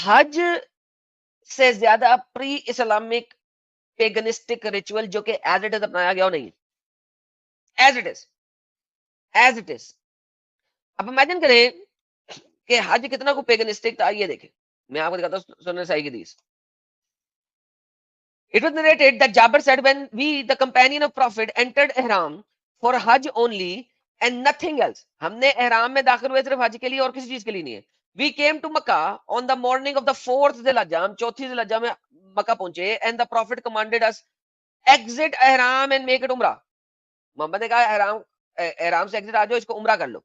हज से ज्यादा प्री इस्लामिक पेगनिस्टिक रिचुअल जो कि एज इट इज अपनाया गया हो नहीं, as it is, as it is. अब इमेजिन करें कि हज कितना को पेगनिस्टिक था, ये देखें, मैं आपको दिखाता हूँ सुनने सही की दीस। It was narrated that Jabir said, when we, the companion of Prophet, entered Ihram for Hajj only and nothing else. हमने ihram में दाखिल हुए सिर्फ हज के लिए और किसी चीज के लिए नहीं है. We came to Makkah on the morning of the 4th Dhul-Hijjah. हम चौथी Dhul-Hijjah में मक्का पहुंचे and the Prophet commanded us exit ihram and make it umrah. Mohammad ने कहा ihram से exit आ जाओ, इसको उम्रा कर लो.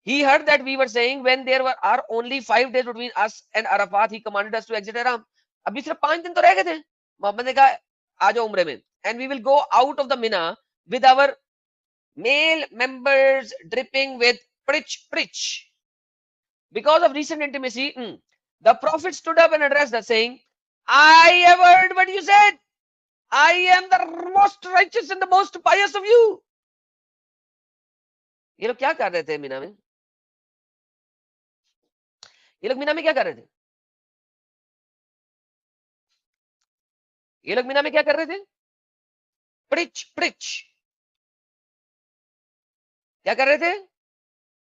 He heard that we were saying when there are only 5 days between us and Arafat, he commanded us to exit ihram. अभी सिर्फ 5 दिन तो रह गए थे. मोहम्मद ने कहा आ जाओ उम्रे में, and we will go out of the Mina with our male members dripping with pritch. Because of recent intimacy, the Prophet stood up and addressed us, saying, I have heard what you said. I am the most righteous and the most pious of you. ये लोग क्या कर रहे थे मीना में? ये लोग मीना में क्या कर रहे थे? ये लोग मीना में क्या कर रहे थे? प्रिच क्या कर रहे थे?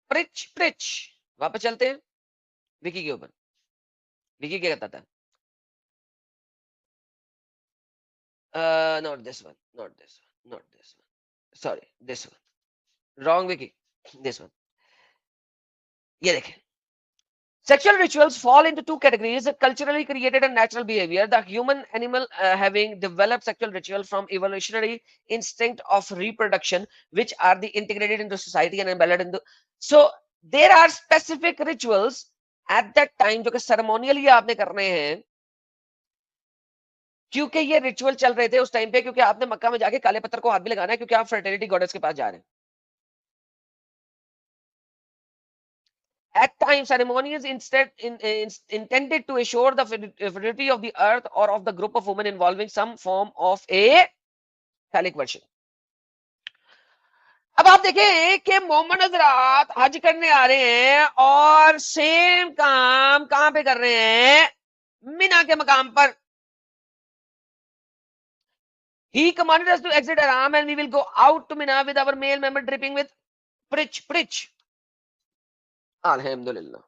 प्रिच। वापस चलते हैं विकी के ऊपर. विकी क्या कहता था? Not this one, not this one, not this one. Sorry, this one. Wrong, Vicky. This one. ये देखें. Sexual rituals fall into two categories: culturally created and natural behavior. The human animal having developed sexual ritual from evolutionary instinct of reproduction, which are the integrated into society and embedded into. So there are specific rituals at that time जो कि ceremonially आपने करने हैं, क्योंकि ये ritual चल रहे थे उस टाइम पे, क्योंकि आपने मक्का में जाके काले पत्थर को हाथ भी लगाना है, क्योंकि आप फर्टिलिटी गॉडेस के पास जा रहे हैं. At times, ceremonies intended to assure the fertility of the earth or of the group of women involving some form of a phallic worship. अब आप देखें कि मोहम्मद हजरात हज करने आ रहे हैं और सेम काम कहां पे कर रहे हैं? मिना के मकाम पर. He commanded us to exit Ihram and we will go out to Mina with our male member dripping with pritch. Alhamdulillah.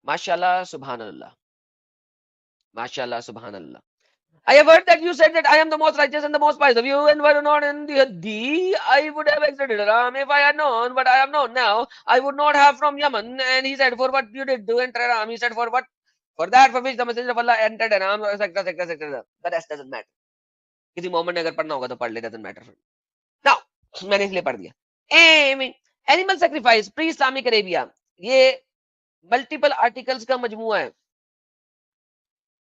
Mashallah, subhanallah. I have heard that you said that I am the most righteous and the most pious of you, and were not in the Hadith, I would have exited Ihram. If I had known what I have known now, I would not have from Yemen. And he said, for what you did do enter Ihram. He said, for what? For that for which the Messenger of Allah entered Ihram, etc. The rest doesn't matter. किसी moment ने अगर पढ़ना होगा तो पढ़ ले, doesn't matter. Now, मैंने इसलिए पढ़ दिया. Animal sacrifice, pre-Islamic Arabia. ये multiple articles का मजमुआ है.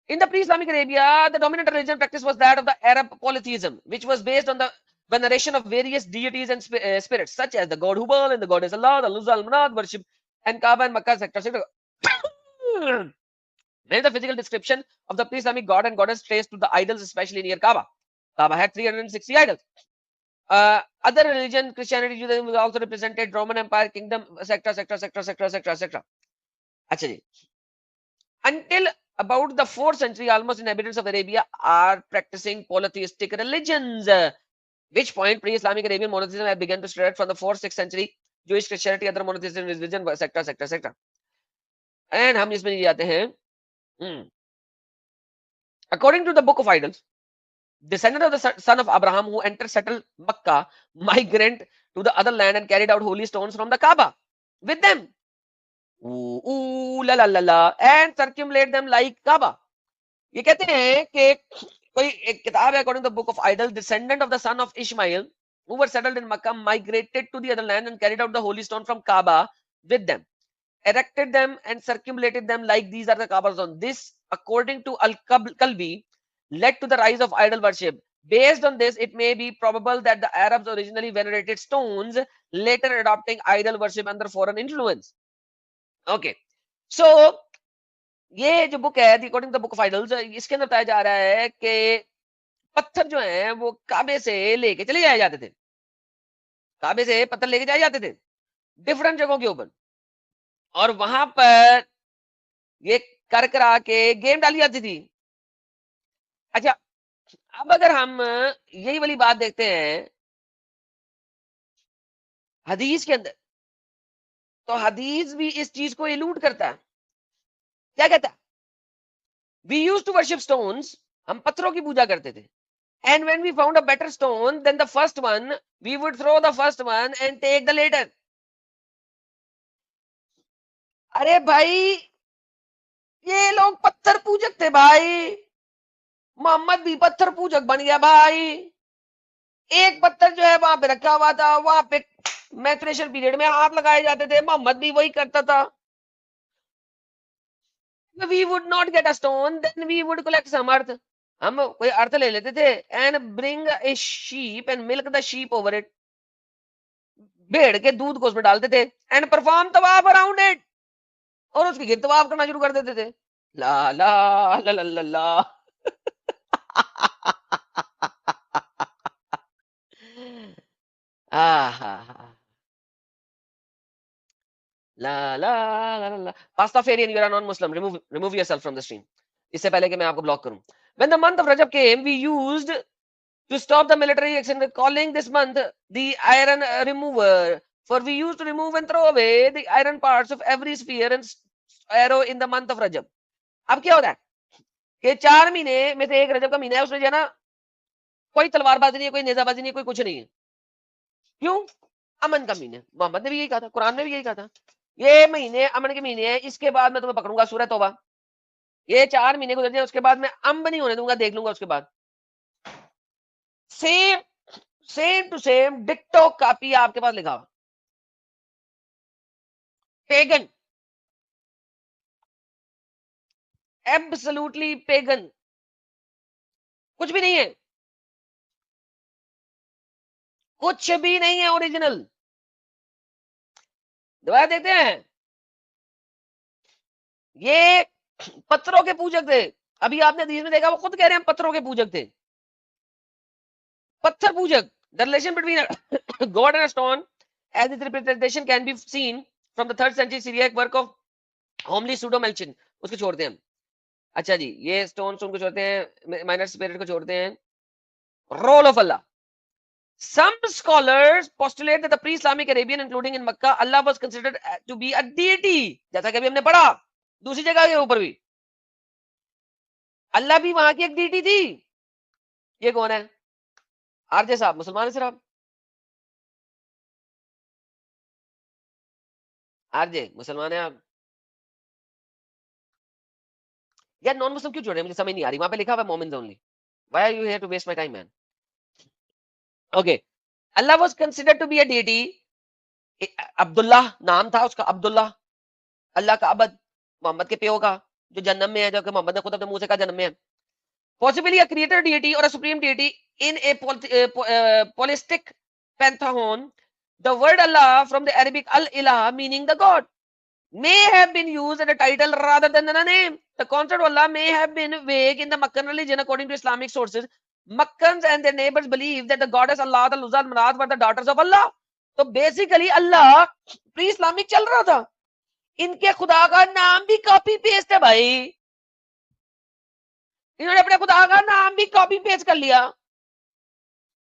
In the pre-Islamic Arabia, the dominant religion practice was that of the Arab polytheism, which was based on the veneration of various deities and spirits, such as the god Hubal and the goddess Allah, the Luzza al-Manat, worship, and Kaaba and Makkah, etc. There is the physical description of the pre-Islamic god and goddess traced to the idols, especially near Kaaba. Kaaba had 360 idols. Other religion, Christianity, Judaism was also represented, Roman Empire, kingdom, etc. अच्छा जी. Until about the 4th century, almost inhabitants of Arabia are practicing polytheistic religions. Which point pre-Islamic Arabian monotheism had begun to spread from the 4th, 6th century. Jewish Christianity, other monotheistic religion, etc. And हम इसमें जाते हैं. According to the Book of Idols, descendant of the son of Abraham who entered settled Makkah, migrant to the other land and carried out holy stones from the Kaaba with them. And circumambulate them like Kaaba. ये कहते हैं कि कोई एक किताब है, according to the Book of Idols, descendant of the son of Ishmael who were settled in Makkah migrated to the other land and carried out the holy stone from Kaaba with them, erected them and circumambulated them like these are the Kaaba stones. This, according to Al-Kalbi, led to the rise of idol worship. Based on this, it may be probable that the Arabs originally venerated stones, later adopting idol worship under foreign influence. Okay, so ये जो book है according to the book of idols, इसके अंदर बताया जा रहा है कि पत्थर जो हैं वो काबे से लेके चले जाए जाते थे. काबे से पत्थर लेके जाए जाते थे डिफरेंट जगहों के ऊपर, और वहां पर ये कर करा के गेम डाली जाती थी। अच्छा, अब अगर हम यही वाली बात देखते हैं हदीस के अंदर, तो हदीस भी इस चीज को एलूड करता है। क्या कहता है? We use to worship stones, हम पत्थरों की पूजा करते थे। And when we found a better stone than the first one, we would throw the first one and take the latter. अरे भाई, ये लोग पत्थर पूजक थे भाई। मोहम्मद भी पत्थर पूजक बन गया भाई। एक पत्थर जो है वहां पे रखा हुआ था, वहां पे मैथुरेशन पीरियड में हाथ लगाए जाते थे, मोहम्मद भी वही करता था। We would not get a stone, then we would collect some earth. हम कोई अर्थ ले लेते थे and bring a sheep and milk the sheep over it. भेड़ के दूध को उसमें डालते थे and perform तवाफ around it, और उसके गिर्द तवाफ करना शुरू कर देते थे। ला ला ला ला ला ला। आहा, ला ला ला ला ला। Pastafarian, you are a non-Muslim. Remove yourself from the stream. इससे पहले कि मैं आपको ब्लॉक करूं। When the month of Rajab came, we used to stop the military action, calling this month the iron remover, for we used to remove and throw away the iron parts of every spear and arrow in the month of Rajab. अब क्या होता है कि 4 महीने में से एक रजब का महीना है, उसमें जो है ना कोई तलवारबाजी नहीं है, कोई नेजाबाजी नहीं है, कोई कुछ नहीं है। क्यों? अमन का महीना है। मोहम्मद ने भी यही कहा था, कुरान में भी यही कहा था, ये महीने अमन के महीने हैं, इसके बाद मैं तुम्हें पकड़ूंगा। सूरह तौबा। ये 4 महीने गुजर जाए, उसके बाद मैं अम्ब नहीं होने दूंगा, देख लूंगा उसके बाद। सेम सेम टू सेम डिक्टो कॉपी आपके पास लिखा हुआ। पेगन, एब्सोल्युटली पेगन, कुछ भी नहीं है, कुछ भी नहीं है ओरिजिनल। दोबारा देखते हैं। ये पत्थरों के पूजक थे। अभी आपने हदीस में देखा, वो खुद कह रहे हैं पत्थरों के पूजक थे। पत्थर पूजक। The relation between god and stone as it representation can be seen from the 3rd century Syriac work of homily pseudo Meliton. उसको छोड़ते हैं हम। अच्छा जी, ये स्टोन को छोड़ते हैं, माइनर स्पिरिट को छोड़ते हैं, role of Allah. Some scholars postulate that the pre-Islamic Arabian, including in Makkah, Allah was considered to be a deity. जैसा कि अभी हमने पढ़ा दूसरी जगह के ऊपर भी, अल्लाह भी वहां की एक डीटी थी। ये कौन है? आरजे साहब, मुसलमान है सिर्फ आप? आरजे मुसलमान है आप? यार नॉन मुस्लिम क्यों जोड़ रहे हैं, मुझे समझ नहीं आ रही। वहां पे लिखा हुआ मोमिन्स only. Why are you here to waste my time man? Okay, Allah was considered to be a deity. Abdullah नाम था उसका, अब्दुल्ला, अल्लाह का अबद, मोहम्मद के प्यो का, जो जन्म में है, जो कि मोहम्मद ने खुद अपने मुंह से कहा जन्म में है। Possibly a creator deity or a supreme deity in a polytheistic pantheon. The word Allah from the Arabic al-ilah, meaning the God, may have been used as a title rather than a name. The concept of Allah may have been vague in the Makkan religion according to Islamic sources. Makkans and their neighbors believed that the goddess Allah, the Uzza, Manat were the daughters of Allah. तो basically अल्लाह pre Islamic चल रहा था। इनके खुदा का नाम भी copy paste है भाई। इन्होंने अपने खुदा का नाम भी कॉपी पेस्ट कर लिया,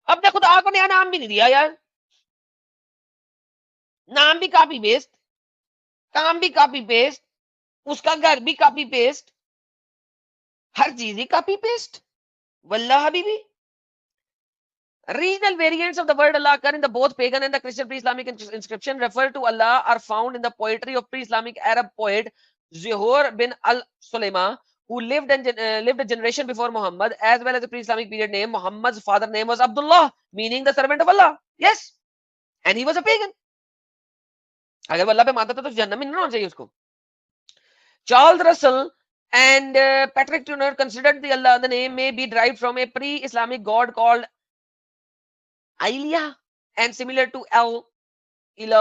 अपने खुदा को नया नाम भी नहीं दिया यार। नाम भी कॉपी पेस्ट, काम भी कॉपी पेस्ट, उसका घर भी कॉपी पेस्ट, हर चीज ही कॉपी पेस्ट। वल्लाह हबीबी। Regional variants of the word Allah occur in the both pagan and the Christian pre-Islamic inscription refer to Allah are found in the poetry of pre-Islamic Arab poet Zuhur bin al-Sulaiman, who lived a generation before Muhammad, as well as the pre-Islamic period name. Muhammad's father name was Abdullah, meaning the servant of Allah. Yes, and he was a pagan. अगर वो अल्लाह पे मानता था तो जन्नत में नहीं होना चाहिए उसको। Charles Russell and Patrick Turner considered the Allah, the name may be derived from a pre-Islamic god called Ilya, and similar to El, Ila,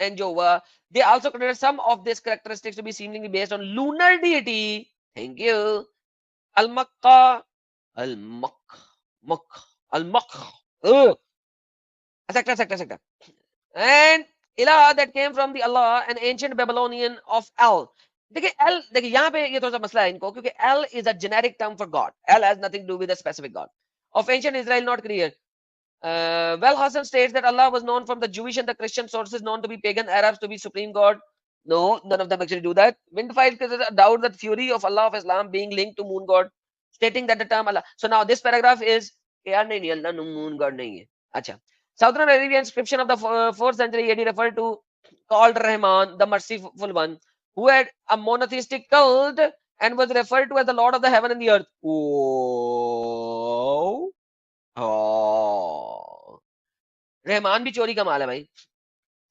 and Jova. They also consider some of these characteristics to be seemingly based on lunar deity. Thank you. Al-Makka, Al-Makka, Makka, Al-Makka. Oh, sector. And Ilah that came from the Allah, an ancient Babylonian of El. देखिए L, देखिए यहाँ पे ये थोड़ा सा मसला है इनको, क्योंकि El is a generic term for God. El has nothing to do with a specific god of ancient Israel, not clear. Well, Hassan states that Allah was known from the Jewish and the Christian sources, known to be pagan Arabs to be supreme God. No, none of them actually do that. Windfield doubt the theory of Allah of Islam being linked to moon god, stating that the term Allah. So now this paragraph is यार नहीं Allah no moon god नहीं है. अच्छा. Southern Arabian inscription of the 4th century AD referred to called Rahman, the merciful one, who had a monotheistic cult and was referred to as the Lord of the heaven and the earth. Oh. Oh. Rahman भी चोरी का माल है भाई.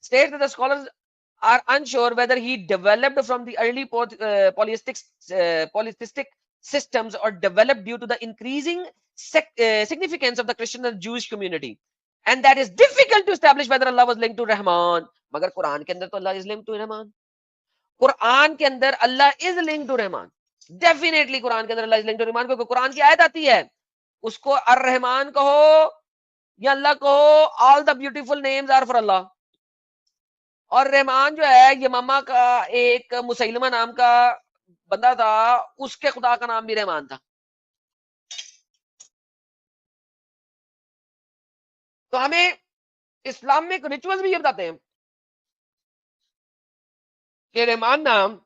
States that the scholars are unsure whether he developed from the early polytheistic systems or developed due to the increasing significance of the Christian and Jewish community, and that is difficult to establish whether Allah was linked to Rahman. मगर कुरान के अंदर तो Allah is linked to Rahman. Quran के अंदर Allah is linked to Rahman. Definitely Quran के अंदर Allah is linked to Rahman, क्योंकि कुरान की आयत आती है, उसको अर रहमान कहो या अल्लाह कहो, all the beautiful names are for Allah. और रहमान जो है ये मामा का एक मुसैलमा नाम का बंदा था, उसके खुदा का नाम भी रहमान था. तो हमें इस्लामिक रिचुअल्स भी ये बताते हैं कि रहमान नाम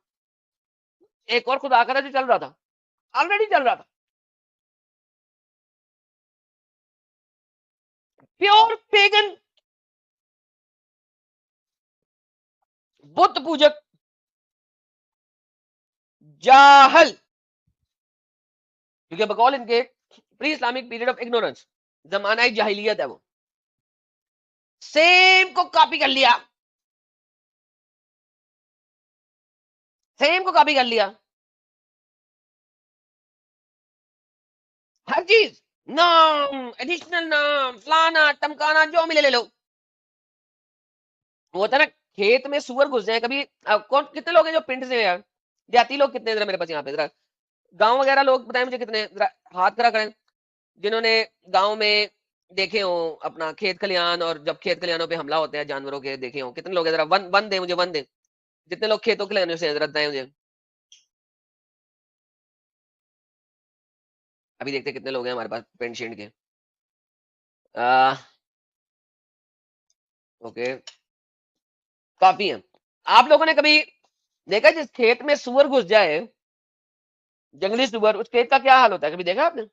एक और खुदा का था जो चल रहा था, ऑलरेडी चल रहा था. प्योर पेगन बुत पूजक जाहल, क्योंकि बकौल इनके pre Islamic period of ignorance, जमाना जाहिलियत है, वो सेम को कॉपी कर लिया, सेम को कॉपी कर लिया. हर चीज नाम, एडिशनल नाम, फलाना टमकाना, जो मिले ले लो. वो होता है ना, खेत में सुअर घुस जाए कभी. कौन कितने लोग हैं जो पिंड से यार, देहाती लोग कितने, जरा मेरे पास यहाँ पे जरा गांव वगैरह लोग बताएं मुझे कितने, जरा हाथ खड़ा करें जिन्होंने गांव में देखे हो अपना खेत खलियान, और जब खेत खलियानों पे हमला होते हैं जानवरों के, देखे हो कितने लोग हैं. जरा वन वन दे मुझे, वन दे जितने लोग खेतों खलियानों से, जरा बताएं मुझे. अभी देखते कितने लोग हैं हमारे पास पिंड शिंड के. ओके, काफी है. आप लोगों ने कभी देखा जिस खेत में सुअर घुस जाए, जंगली सुअर, उस खेत का क्या हाल होता है, कभी देखा आपने?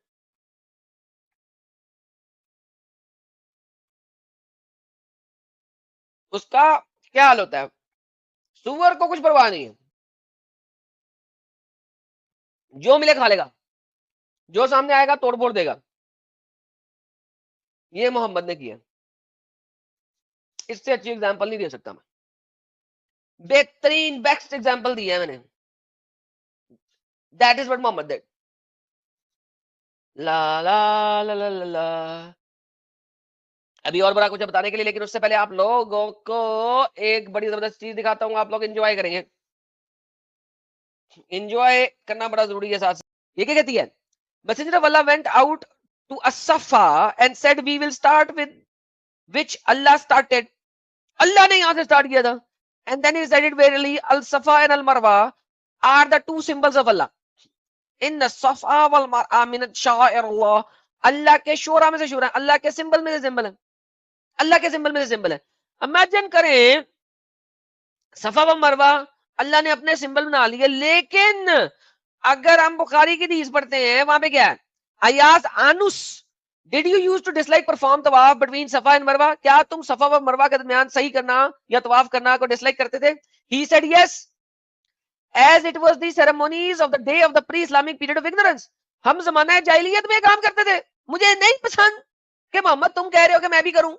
उसका क्या हाल होता है? सुअर को कुछ परवाह नहीं है, जो मिले खा लेगा, जो सामने आएगा तोड़ फोड़ देगा. ये मोहम्मद ने किया, इससे अच्छी एग्जांपल नहीं दे सकता मैं. बेहतरीन बेस्ट एग्जांपल दिया है मैंने. That is what Muhammad did. ला ला ला ला ला ला. अभी और बड़ा कुछ है बताने के लिए, लेकिन उससे पहले आप लोगों को एक बड़ी जबरदस्त चीज दिखाता हूँ, आप लोग एंजॉय करेंगे. एंजॉय करना बड़ा जरूरी है साथ. ये क्या कहती है? Messenger of Allah went out to As-Safa and said, we will start with which Allah started. Allah ने यहां से स्टार्ट किया था. And then he said it verily, Al-Safa and Al-Marwa are the two symbols of Allah. In the Safa wal Marwa min sha'ir Allah. अल्लाह के शोरा में से शोरा, अल्लाह के symbol में से सिंबल है, अल्लाह के सिंबल में से सिंबल है. इमेजिन करें सफा व मरवा अल्लाह ने अपने सिंबल बना लिए, लेकिन अगर हम बुखारी की हदीस पढ़ते हैं, वहां पे क्या है? अयास आनुस, did you use to dislike perform तवाफ बिटवीन सफा एंड मरवा? क्या तुम सफा व मरवा के दरमियान सही करना या तवाफ करना को डिसलाइक करते थे? He said yes, as it was the ceremonies of the day of the pre Islamic period of ignorance. हम जमाना जाहिलियत में काम करते थे, मुझे नहीं पसंद कि मोहम्मद तुम कह रहे हो कि मैं भी करूं.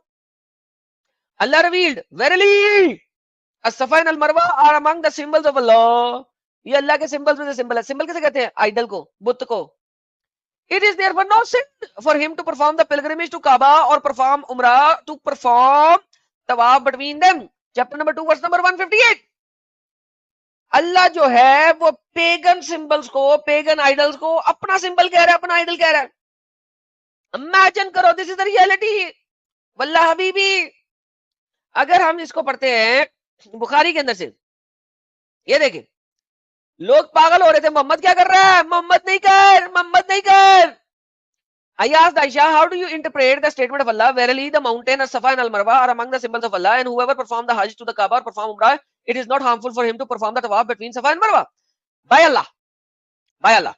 Allah revealed verily as-Safa and al-Marwa are among the symbols of Allah. ये अल्लाह के सिंबल्स में से सिंबल है. सिंबल किसे कहते हैं? आइडल को, बुत को. It is therefore no sin for him to perform the pilgrimage to Kaaba or perform Umrah to perform tawaf between them. Chapter number 2 verse number 158. अल्लाह जो है वो पेगन सिंबल्स को, पेगन आइडल्स को अपना सिंबल कह रहा है, अपना आइडल कह रहा है. इमेजिन करो, दिस इज द रियलिटी. वल्लाह हबीबी, अगर हम इसको पढ़ते हैं बुखारी के अंदर से, ये देखिए लोग पागल हो रहे थे, मोहम्मद क्या कर रहा है, मोहम्मद नहीं कर, मोहम्मद नहीं कर। I asked Aisha, how do you interpret the statement of Allah? Verily, the mountain of Safa and Al Marwa are among the symbols of Allah, and whoever performed the Hajj to the Kaaba or perform Umrah, it is not harmful for him to perform the tawaf between Safa and Marwa. By Allah, by Allah,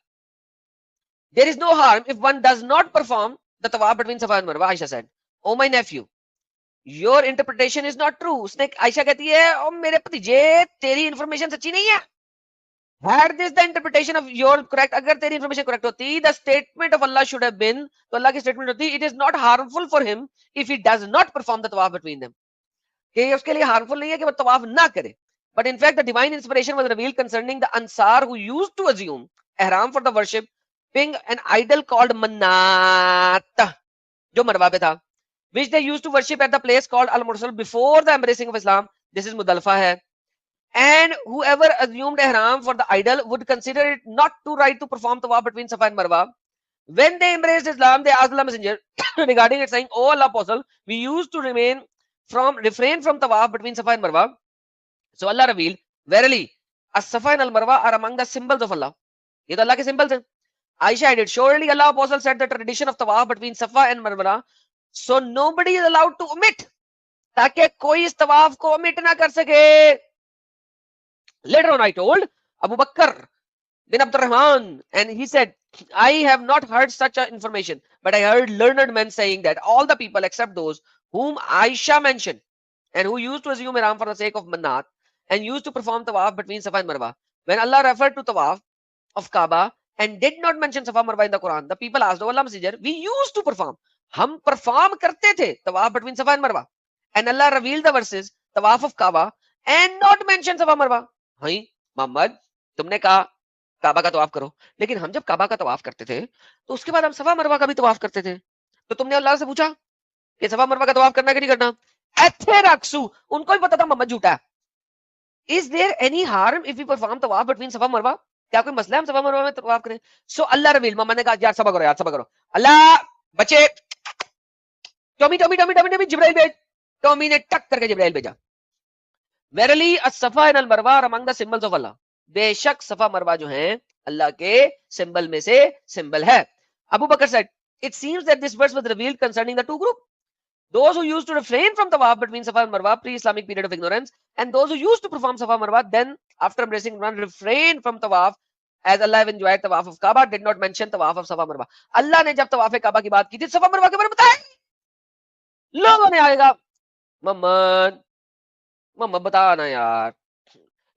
there is no harm if one does not perform the tawaf between Safa and Marwa. Aisha said, "Oh my nephew, your interpretation is not true." उसने आयशा कहती है, ओ मेरे भतीजे तेरी information सच्ची नहीं है। Had this the interpretation of your correct, अगर तेरी information correct होती, the statement of Allah should have been, तो अल्लाह की statement होती, it is not harmful for him if he does not perform the tawaf between them, कि उसके लिए harmful नहीं है कि वो तवाफ ना करे। But in fact, the divine inspiration was revealed concerning the Ansar who used to assume ihram for the worship, being an idol called Manat, जो मरवा पे था, which they used to worship at the place called Al-Mursal before the embracing of Islam. This is Mudalfa है. And whoever assumed ihram for the idol would consider it not too right to perform tawaf between Safa and Marwa. When they embraced Islam, they asked Allah Messenger regarding it, saying, "Oh Allah Apostle, we used to refrain from tawaf between Safa and Marwa." So Allah revealed, "Verily, as-Safa and al-Marwa are among the symbols of Allah." ये तो अल्लाह के symbols हैं. Aisha added, "Surely Allah Apostle said the tradition of tawaf between Safa and Marwa, so nobody is allowed to omit, ताकि कोई इस तवाफ को omit ना कर सके." Later on, I told Abu Bakr bin Abdul Rahman, and he said, "I have not heard such information, but I heard learned men saying that all the people except those whom Aisha mentioned and who used to assume ihram for the sake of Manat and used to perform tawaf between Safa and Marwa. When Allah referred to tawaf of Kaaba and did not mention Safa Marwa in the Quran, the people asked, 'O Allah Messenger, we used to perform, हम perform करते थे tawaf between Safa and Marwa, and Allah revealed the verses tawaf of Kaaba and not mention Safa Marwa.' हाँ मोहम्मद, तुमने कहा काबा का तवाफ करो, लेकिन हम जब काबा का तवाफ करते थे तो उसके बाद हम सफा मरवा का भी तवाफ करते थे, तो तुमने अल्लाह से पूछा कि सफा मरवा का तवाफ करना कि नहीं करना? ऐथे रक्सू, उनको भी पता था मोहम्मद झूठा है। Is there any harm if we perform तवाफ बिटवीन सफा मरवा? क्या कोई मसला है हम सफा मरवा में तवाफ करें? सो अल्लाह रिवील, मोहम्मद ने कहा यार सफा करो, यार सफा करो। अल्लाह बचे, Tommy Tommy Tommy Tommy Tommy Jibrail भेज। टॉमी ने टक करके जिब्राइल भेजा। वेरली as-Safa and al-Marwa are among the symbols of Allah. बेशक सफा मरवा जो हैं अल्लाह के सिंबल में से सिंबल है। Abu Bakr said, "It seems that this verse was revealed concerning the two groups, those who used to refrain from tawaf between Safa and Marwa pre-Islamic period of ignorance, and those who used to perform Safa Marwa then after embracing one refrain from tawaf as Allah have enjoyed tawaf of Kaaba, did not mention tawaf of Safa Marwa." अल्लाह ने जब तवाफ काबा की बात की थी सफा मरवा के बारे में बताया, लोगों ने आएगा मोहम्मद मोहम्मद बता ना यार,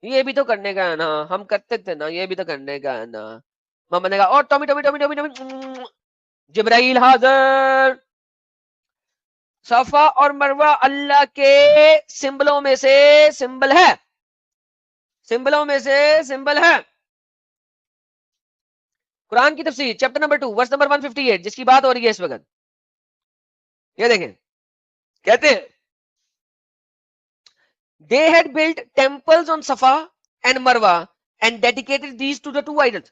ये भी तो करने का है ना, हम करते थे ना, ये भी तो करने का है ना। मोहम्मद ने कहा, "और Tommy Tommy Tommy Tommy Tommy Jibrail हाजिर, सफा और मरवा अल्लाह के सिंबलों में से सिंबल है, सिंबलों में से सिंबल है।" कुरान की तफसीर चैप्टर नंबर 2 वर्स नंबर 158 जिसकी बात हो रही है इस वक्त, ये देखें, कहते हैं they had built temples on Safa and Marwa and dedicated these to the two idols.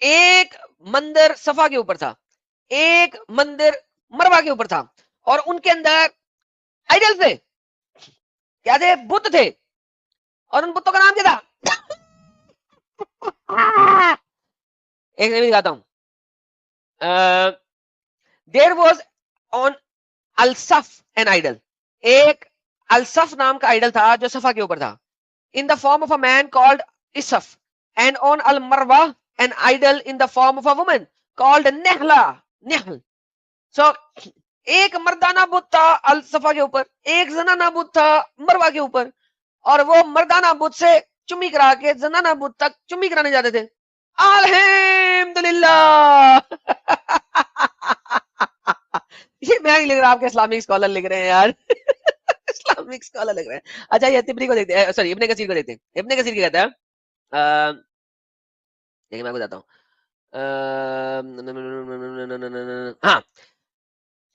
एक मंदिर सफा के ऊपर था, एक मंदिर मरवा के ऊपर था, और उनके अंदर आइडल थे, क्या थे? बुत थे, और उन बुतों का नाम क्या था? एक मैं दिखाता हूं। There was on Alsafa an idol, एक अलसफ नाम का आइडल था जो सफा के ऊपर था, in the form of a man called Isaf, and on al Marwa an idol in the form of a woman called Nehla, Nehal. सो एक मर्दाना बुत था अल सफा के ऊपर, एक जनाना बुत था मरवा के ऊपर, और वो मर्दाना बुत से चुम्मी करा के जनाना बुत तक चुम्मी कराने जाते थे। अल्हम्दुलिल्लाह। ये मैं नहीं लिख रहा, आपके इस्लामिक स्कॉलर लिख रहे हैं यार। इस्लामिक स्कॉलर लग रहे हैं। अच्छा ये तिबरी को देखते हैं, सॉरी इब्ने कसीर को देखते हैं। इब्ने कसीर क्या कहता है? देखिए मैं आपको बताता हूँ। हाँ,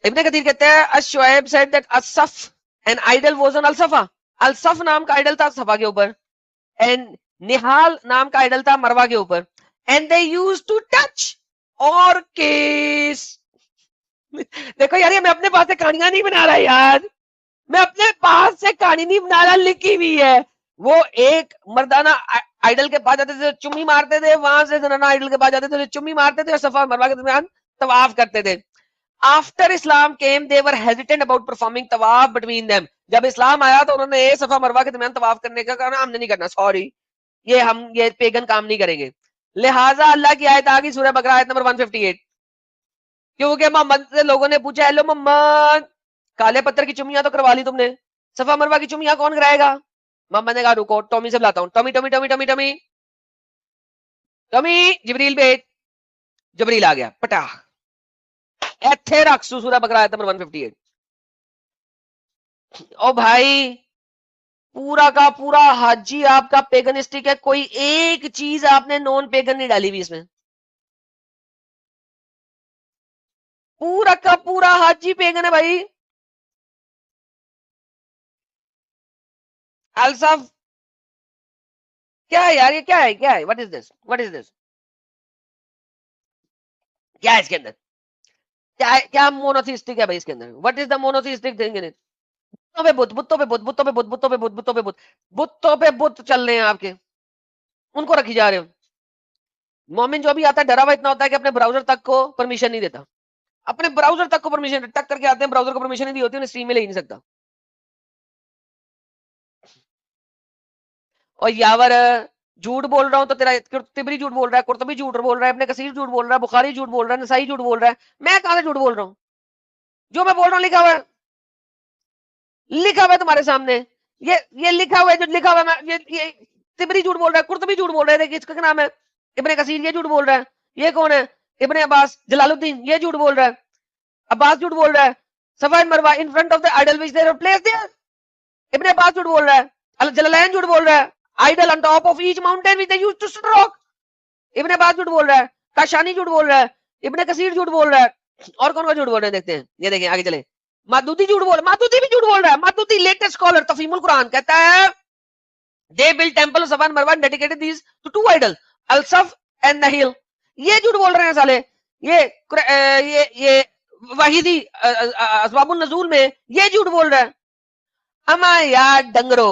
इब्ने कसीर कहते हैं Ash-Shuaib said that Asaf an idol was on Al-Safa, Al-Saf नाम का आइडल था सफा के ऊपर, एंड निहाल नाम का आइडल था मरवा के ऊपर, and they used to touch और किस। देखो यार ये मैं अपने पास से कहानियां नहीं बना रहा यार, मैं अपने पास से कहानी नहीं बना रहा, लिखी हुई है। वो एक मर्दाना आइडल के पास जाते थे, चुम्मी मारते थे, वहां से जनाना आइडल के पास जाते थे, चुम्मी मारते थे और सफा मरवा के दरमियान तवाफ करते थे। After Islam came they were hesitant about performing तवाफ बिटवीन देम। जब इस्लाम आया तो उन्होंने एक सफा मरवा के दरमियान तवाफ करने का कहा हमने नहीं करना, सॉरी, ये पेगन काम नहीं करेंगे। लिहाजा अल्लाह की आयत आ गई सूरह बकरा आयत नंबर 158, क्योंकि मोहम्मद से लोगों ने पूछा, हेलो मोहम्मद, काले पत्थर की चुम्मियां तो करवा ली तुमने, सफा मरवा की चुम्मियां कौन कराएगा? मोहम्मद ने कहा रुको, टॉमी से बुलाता हूँ, Tommy Tommy Tommy Tommy Tommy Tommy, Jibril भेज। जिब्रील आ गया, पटा एथे रख सूरह बकरा आयत नंबर 158। ओ भाई, पूरा का पूरा हाजी आपका पेगनिस्टिक है, कोई एक चीज आपने नॉन पेगन नहीं डाली हुई इसमें। पूरा का पूरा हाजी पेगन है भाई। अल्सफ, क्या है यार, ये क्या है, क्या है, what is this, what is this, क्या है इसके अंदर, क्या है, क्या मोनोथिस्टिक है भाई इसके अंदर, what is the monotheistic thing in it? बुत्तों पे बुत, बुत्तों पे बुत, बुत्तों पे बुत, बुत्तों पे बुत, बुत्तों पे बुत, बुत्तों पे बुत चल रहे हैं आपके, उनको रखी जा रहे हो। मोमिन जो भी आता है डरा हुआ इतना होता है कि अपने ब्राउजर तक को परमिशन नहीं देता, अपने ब्राउजर तक को परमिशन टक करके आते हैं, ब्राउजर को परमिशन नहीं दी होती, उन्हें स्ट्रीम में ले ही नहीं सकता। और यावर झूठ बोल रहा हूं तो तेरा तिबरी झूठ बोल रहा है, कुर्तबी झूठ बोल रहा है, अपने कसीर झूठ बोल रहा है, बुखारी झूठ बोल रहा है, नसाई झूठ बोल रहा है, मैं कहां से झूठ बोल रहा हूं? जो मैं बोल रहा हूं लिखा हुआ है, लिखा हुआ है तुम्हारे सामने, ये लिखा हुआ है, जो लिखा हुआ है, ये तिबरी झूठ बोल रहा है, कुर्तबी झूठ बोल रहा है, देखिए इसका क्या नाम है, इब्ने कसीर, ये झूठ बोल रहा है, ये कौन है, इब्ने अब्बास जलालुद्दीन, ये झूठ बोल रहा है, अब्बास झूठ बोल रहा है, Safa Marwa in front of the idol which they have placed there, Ibne Abbas झूठ बोल रहा है, अल जलालैन झूठ बोल रहा है, idol on top of each mountain which they used to rock, Ibne Abbas झूठ बोल रहा है, काशानी झूठ बोल रहा है, इब्ने कसीर झूठ बोल रहा है, और कौन कौन झूठ बोल रहे हैं देखते हैं, ये देखें आगे चले, मादूदी झूठ बोल, मादूदी भी झूठ बोल रहा है, मादूदी लेटेस्ट स्कॉलर तफहीमुल कुरान कहता है they build temple of Safan Marwa dedicated these to two idol Alsaf and Nahil, ये झूठ बोल रहे हैं साले, ये वाहिदी असबाबुल नजूल में ये झूठ बोल रहा है। अमा यार डंगरो,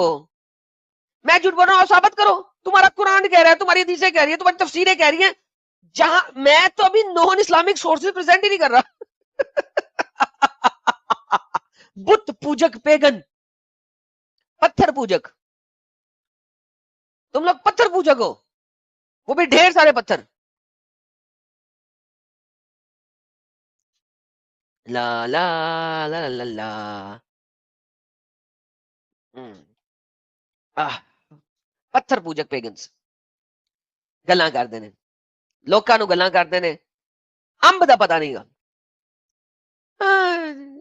मैं झूठ बोल रहा हूं, साबित करो, तुम्हारा कुरान कह रहा है, तुम्हारी हदीसें कह रही है, तुम्हारी तफसीरें कह रही हैं, जहां मैं तो अभी नॉन इस्लामिक सोर्सेज प्रेजेंट ही नहीं कर रहा। बुत पूजक पेगन, पत्थर पूजक, तुम लोग पत्थर पूजक हो, वो भी ढेर सारे पत्थर। ला ला ला ला ला, ला। आह, पत्थर पूजक पेगन्स गल्लां करदे ने, लोकां नूं गल्लां करदे ने, अंब दा पता नहीं गा,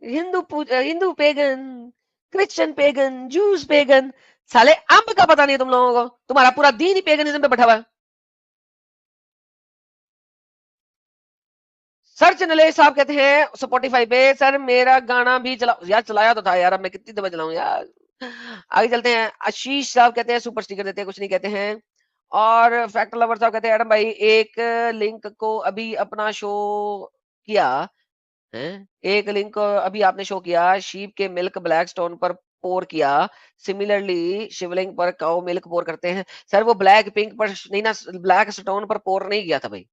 Hindu pagan, Christian pagan, juice pagan, साले अंब का पता नहीं है तुम लोगों को, तुम्हारा पूरा दीन ही पेगनिज्म पे बैठा हुआ है। सर्च नले साहब कहते हैं स्पॉटिफाई पे, सर मेरा गाना भी चला, यार चलाया तो था यार, अब मैं कितनी दफा चलाऊं यार। आगे चलते हैं, आशीष साहब कहते हैं सुपर स्टिकर देते हैं, कुछ नहीं कहते हैं। और फैक्ट लवर साहब कहते हैं एडम भाई एक लिंक को अभी अपना शो किया है, एक लिंक को अभी आपने शो किया, शीप के मिल्क ब्लैक स्टोन पर पोर किया, सिमिलरली शिवलिंग पर काउ मिल्क पोर करते हैं। सर वो ब्लैक पिंक पर नहीं ना, ब्लैक स्टोन पर पोर नहीं किया था भाई,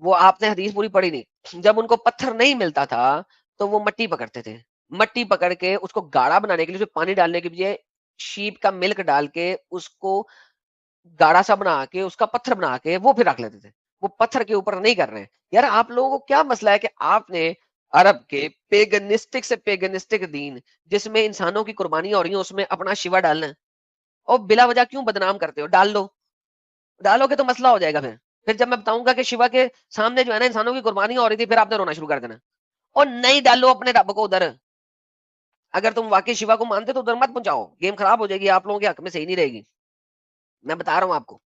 वो आपने हदीस पूरी पढ़ी नहीं। जब उनको पत्थर नहीं मिलता था तो वो मट्टी पकड़ते थे, मट्टी पकड़ के उसको गाढ़ा बनाने के लिए उसमें पानी डालने के बजाय शीप का मिल्क डाल के उसको गाढ़ा सा बना के उसका पत्थर बना के वो फिर रख लेते थे, वो पत्थर के ऊपर नहीं कर रहे हैं। यार आप लोगों को क्या मसला है कि आपने अरब के पेगनिस्टिक से पेगनिस्टिक दीन जिसमें इंसानों की कुर्बानी हो रही है उसमें अपना शिवा डालना है, और बिला वजह क्यों बदनाम करते हो? डाल लो, डालोगे तो मसला हो जाएगा। फिर जब मैं बताऊंगा कि शिवा के सामने जो है ना इंसानों की कुर्बानी हो रही थी, फिर आपने रोना शुरू कर देना। और नहीं डालो अपने रब को उधर, अगर तुम वाकई शिवा को मानते तो उधर मत पहुंचाओ, गेम खराब हो जाएगी, आप लोगों के हक में सही नहीं रहेगी, मैं बता रहा हूँ आपको।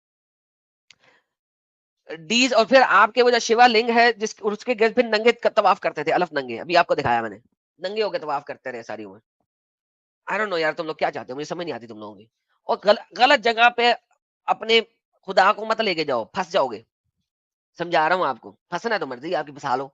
डीज और फिर आपके वो जो शिवा लिंग है जिस उसके गिर्द फिर नंगे तवाफ करते थे, अलफ नंगे, अभी आपको दिखाया मैंने, नंगे होके तवाफ करते रहे सारी उम्र। आई डोंट नो यार तुम लोग क्या चाहते हो, मुझे समझ नहीं आती तुम लोगों की। और गलत जगह पे अपने खुदा को मत लेके जाओ, फंस जाओगे, समझा रहा हूँ आपको, फंसना है तो मर्जी आपकी, फंसा लो।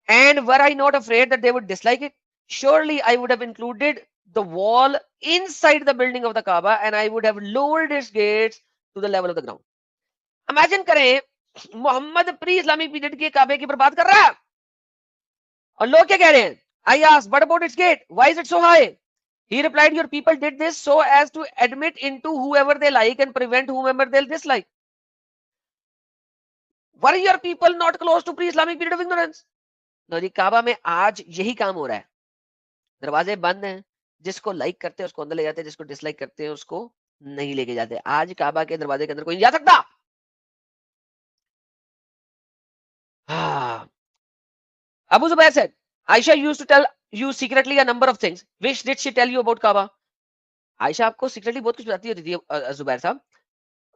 And were I not afraid that they would dislike it, surely I would have included the wall inside the building of the Kaaba and I would have lowered its gates to the level of the ground. Imagine करें Mohammad pre Islamic period के काबे की बर्बाद कर रहा है और लोग क्या कह रहे हैं? I asked, what about its gate? Why is it so high? He replied, your people did this so as to admit into whoever they like and prevent whomever they dislike. Were your people not close to pre-Islamic period of ignorance? लो जी, काबा में आज यही काम हो रहा है. दरवाजे बंद हैं, जिसको लाइक करते हैं उसको अंदर ले जाते हैं, जिसको डिसलाइक करते हैं उसको नहीं लेके जाते. आज काबा के दरवाजे के अंदर कोई नहीं जा सकता. Abu Zubair said, Aisha used to tell you secretly a number of things. Which did she tell you about Kaaba? Ayesha आपको सीक्रेटली बहुत कुछ बताती होती थी जुबैर साहब.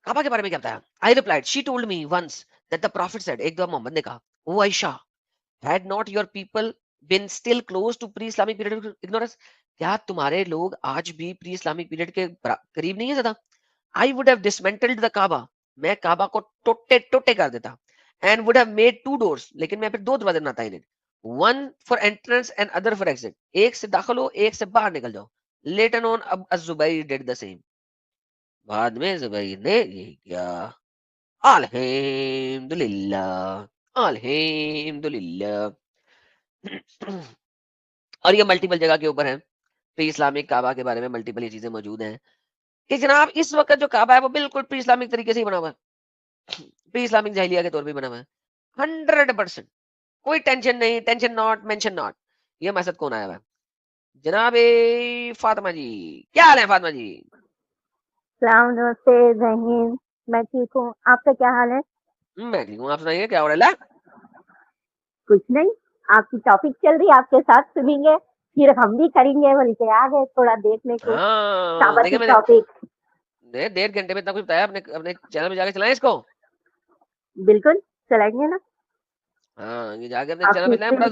काबा के बारे में क्या बताया? I replied, she told me once that the prophet said, एक दफा मोहम्मद ने कहा, ओ Ayesha, had not your people been still close to pre-Islamic period of ignorance? क्या तुम्हारे लोग आज भी pre-Islamic period के करीब नहीं है ज्यादा? I would have dismantled the Kaaba. मैं काबा को टोटे टोटे कर देता. And would have made two doors. लेकिन मैं फिर दो दरवाजे बनाता इन्हें. One for entrance and other for exit. एक से दाखिल हो, एक से बाहर निकल जाओ. Later on, अब Az-Zubayr did the same. बाद में जुबैर ने ये किया. अल्हम्दुलिल्लाह, अल्हम्दुलिल्लाह. और ये मल्टीपल जगह के ऊपर है. प्री इस्लामिक काबा के बारे में मल्टीपल ये चीजें मौजूद हैं कि जनाब इस वक्त जो काबा है वो बिल्कुल प्री इस्लामिक तरीके से ही बना हुआ है. प्री इस्लामिक जाहिलिया के तौर पे बना हुआ है. 100%. कोई टेंशन नहीं. Tension not, mention not. ये हमारे साथ कौन आया हुआ है? जनाब फातिमा जी. क्या हाल है फातिमा जी? सलाम, नमस्ते जहीन. मैं ठीक हूँ, आपका क्या हाल है? मैं ठीक हूँ. आप सुनाइए क्या हो रहा है? कुछ नहीं, आपकी टॉपिक चल रही है, आपके साथ सुनेंगे, फिर हम भी करेंगे. बल्कि आ गए थोड़ा देखने को. हाँ, देखिए मैंने टॉपिक 1.5 घंटे में इतना कुछ बताया. अपने चैनल में जाके चलाएं इसको. बिल्कुल चलाएंगे ना. हाँ, ये जाके अपने चैनल आपकी में चलाएं. स्क्रीन बड़ा